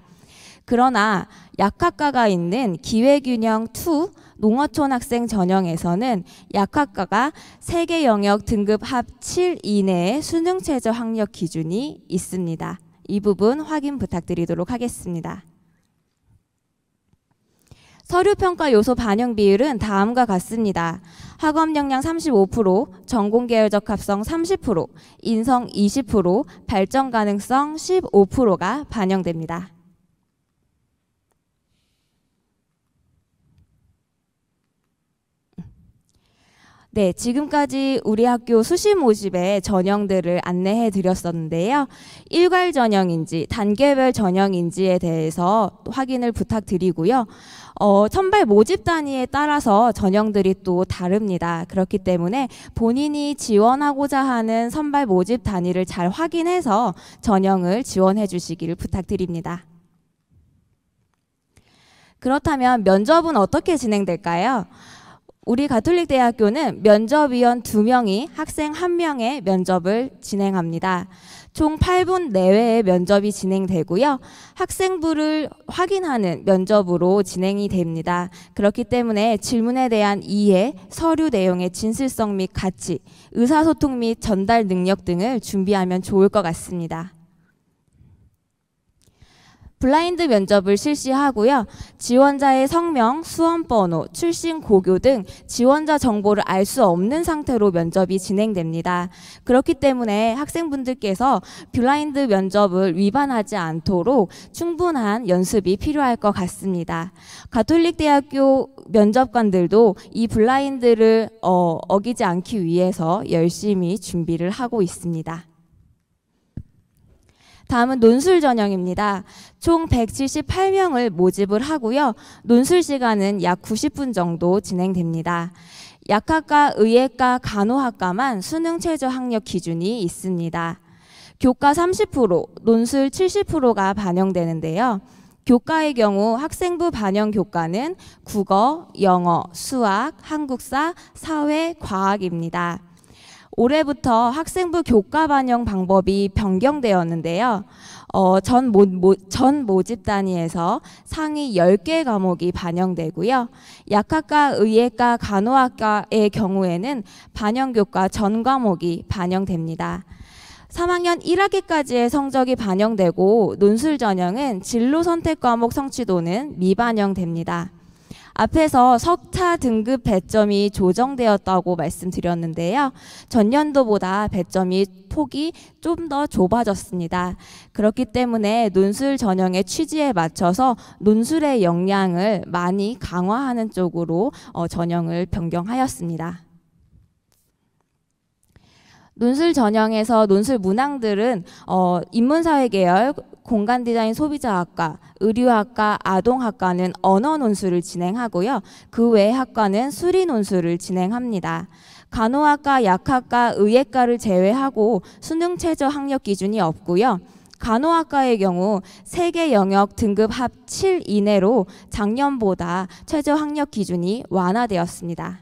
그러나 약학과가 있는 기회균형2 농어촌 학생 전형에서는 약학과가 세계 영역 등급 합 7 이내의 수능 최저 학력 기준이 있습니다. 이 부분 확인 부탁드리도록 하겠습니다. 서류평가 요소 반영 비율은 다음과 같습니다. 학업 역량 35%, 전공계열 적합성 30%, 인성 20%, 발전 가능성 15%가 반영됩니다. 네, 지금까지 우리 학교 수시 모집의 전형들을 안내해 드렸었는데요. 일괄 전형인지 단계별 전형인지에 대해서 확인을 부탁드리고요. 선발 모집 단위에 따라서 전형들이 또 다릅니다. 그렇기 때문에 본인이 지원하고자 하는 선발 모집 단위를 잘 확인해서 전형을 지원해 주시기를 부탁드립니다. 그렇다면 면접은 어떻게 진행될까요? 우리 가톨릭대학교는 면접위원 2명이 학생 1명의 면접을 진행합니다. 총 8분 내외의 면접이 진행되고요. 학생부를 확인하는 면접으로 진행이 됩니다. 그렇기 때문에 질문에 대한 이해, 서류 내용의 진실성 및 가치, 의사소통 및 전달 능력 등을 준비하면 좋을 것 같습니다. 블라인드 면접을 실시하고요. 지원자의 성명, 수험번호, 출신 고교 등 지원자 정보를 알 수 없는 상태로 면접이 진행됩니다. 그렇기 때문에 학생분들께서 블라인드 면접을 위반하지 않도록 충분한 연습이 필요할 것 같습니다. 가톨릭대학교 면접관들도 이 블라인드를 어기지 않기 위해서 열심히 준비를 하고 있습니다. 다음은 논술 전형입니다. 총 178명을 모집을 하고요. 논술 시간은 약 90분 정도 진행됩니다. 약학과, 의예과, 간호학과만 수능 최저 학력 기준이 있습니다. 교과 30%, 논술 70%가 반영되는데요. 교과의 경우 학생부 반영 교과는 국어, 영어, 수학, 한국사, 사회, 과학입니다. 올해부터 학생부 교과 반영 방법이 변경되었는데요. 전 모집 단위에서 상위 10개 과목이 반영되고요. 약학과, 의예과, 간호학과의 경우에는 반영 교과 전 과목이 반영됩니다. 3학년 1학기까지의 성적이 반영되고 논술 전형은 진로 선택 과목 성취도는 미반영됩니다. 앞에서 석차 등급 배점이 조정되었다고 말씀드렸는데요. 전년도보다 배점이 폭이 좀 더 좁아졌습니다. 그렇기 때문에 논술 전형의 취지에 맞춰서 논술의 역량을 많이 강화하는 쪽으로 전형을 변경하였습니다. 논술 전형에서 논술 문항들은 인문사회 계열, 공간디자인 소비자학과, 의류학과, 아동학과는 언어 논술을 진행하고요. 그 외의 학과는 수리 논술을 진행합니다. 간호학과, 약학과, 의예과를 제외하고 수능 최저 학력 기준이 없고요. 간호학과의 경우 세계 영역 등급 합 7 이내로 작년보다 최저 학력 기준이 완화되었습니다.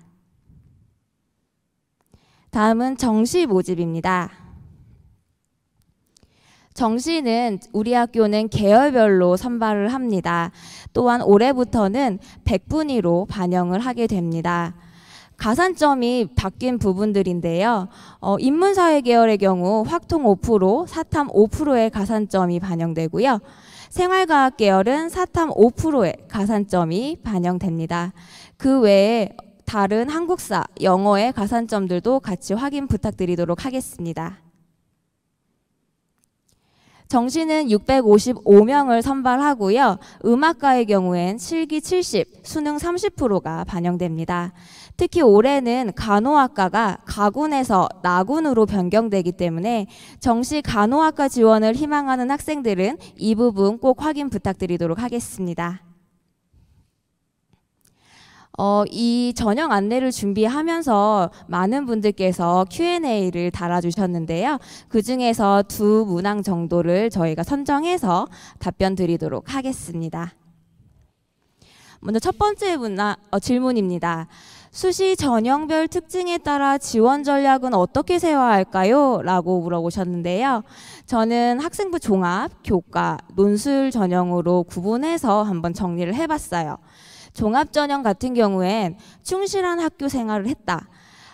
다음은 정시 모집입니다. 정시는 우리 학교는 계열별로 선발을 합니다. 또한 올해부터는 100분위로 반영을 하게 됩니다. 가산점이 바뀐 부분들인데요. 인문사회 계열의 경우 확통 5%, 사탐 5%의 가산점이 반영되고요. 생활과학 계열은 사탐 5%의 가산점이 반영됩니다. 그 외에 다른 한국사, 영어의 가산점들도 같이 확인 부탁드리도록 하겠습니다. 정시는 655명을 선발하고요. 음악과의 경우엔 실기 70, 수능 30%가 반영됩니다. 특히 올해는 간호학과가 가군에서 나군으로 변경되기 때문에 정시 간호학과 지원을 희망하는 학생들은 이 부분 꼭 확인 부탁드리도록 하겠습니다. 이 전형 안내를 준비하면서 많은 분들께서 Q&A를 달아주셨는데요. 그 중에서 두 문항 정도를 저희가 선정해서 답변 드리도록 하겠습니다. 먼저 첫 번째 질문입니다. 수시 전형별 특징에 따라 지원 전략은 어떻게 세워야 할까요? 라고 물어보셨는데요. 저는 학생부 종합, 교과, 논술 전형으로 구분해서 한번 정리를 해봤어요. 종합 전형 같은 경우엔 충실한 학교 생활을 했다.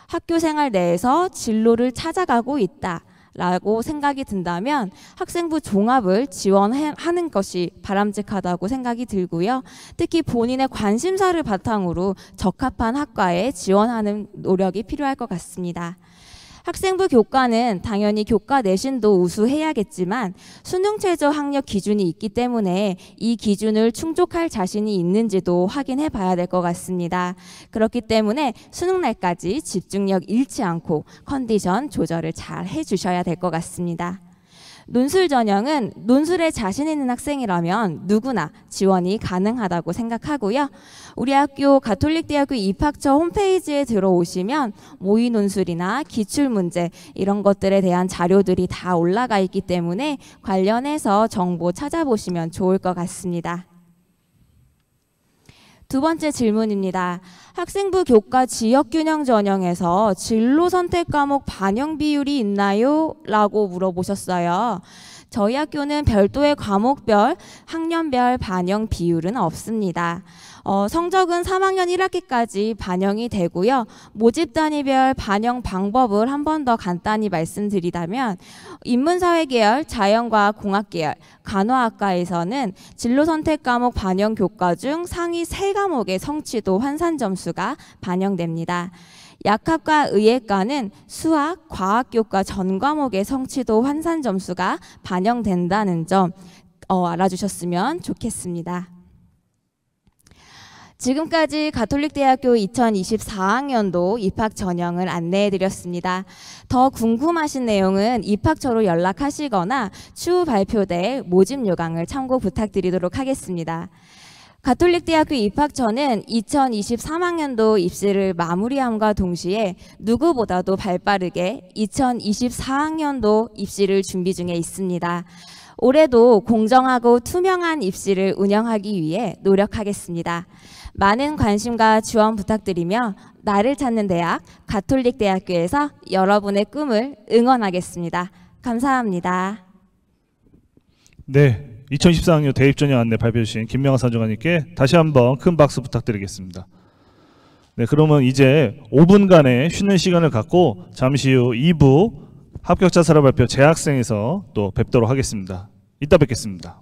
학교 생활 내에서 진로를 찾아가고 있다. 라고 생각이 든다면 학생부 종합을 지원하는 것이 바람직하다고 생각이 들고요. 특히 본인의 관심사를 바탕으로 적합한 학과에 지원하는 노력이 필요할 것 같습니다. 학생부 교과는 당연히 교과 내신도 우수해야겠지만 수능 최저 학력 기준이 있기 때문에 이 기준을 충족할 자신이 있는지도 확인해 봐야 될 것 같습니다. 그렇기 때문에 수능 날까지 집중력 잃지 않고 컨디션 조절을 잘 해주셔야 될 것 같습니다. 논술 전형은 논술에 자신 있는 학생이라면 누구나 지원이 가능하다고 생각하고요. 우리 학교 가톨릭대학교 입학처 홈페이지에 들어오시면 모의 논술이나 기출문제 이런 것들에 대한 자료들이 다 올라가 있기 때문에 관련해서 정보 찾아보시면 좋을 것 같습니다. 두 번째 질문입니다. 학생부 교과 지역균형 전형에서 진로 선택 과목 반영 비율이 있나요? 라고 물어보셨어요. 저희 학교는 별도의 과목별, 학년별 반영 비율은 없습니다. 성적은 3학년 1학기까지 반영이 되고요. 모집 단위별 반영 방법을 한 번 더 간단히 말씀드리자면 인문사회 계열, 자연과학 공학 계열, 간호학과에서는 진로 선택 과목 반영 교과 중 상위 3과목의 성취도 환산 점수가 반영됩니다. 약학과 의예과는 수학, 과학 교과 전 과목의 성취도 환산 점수가 반영된다는 점 알아주셨으면 좋겠습니다. 지금까지 가톨릭대학교 2024학년도 입학 전형을 안내해드렸습니다. 더 궁금하신 내용은 입학처로 연락하시거나 추후 발표될 모집 요강을 참고 부탁드리도록 하겠습니다. 가톨릭대학교 입학처는 2023학년도 입시를 마무리함과 동시에 누구보다도 발빠르게 2024학년도 입시를 준비 중에 있습니다. 올해도 공정하고 투명한 입시를 운영하기 위해 노력하겠습니다. 많은 관심과 지원 부탁드리며 나를 찾는 대학 가톨릭대학교에서 여러분의 꿈을 응원하겠습니다. 감사합니다. 네, 2024학년 대입전형 안내 발표해 주신 김명하 사정관님께 다시 한번 큰 박수 부탁드리겠습니다. 네, 그러면 이제 5분간의 쉬는 시간을 갖고 잠시 후 2부 합격자 사례 발표 재학생에서 또 뵙도록 하겠습니다. 이따 뵙겠습니다.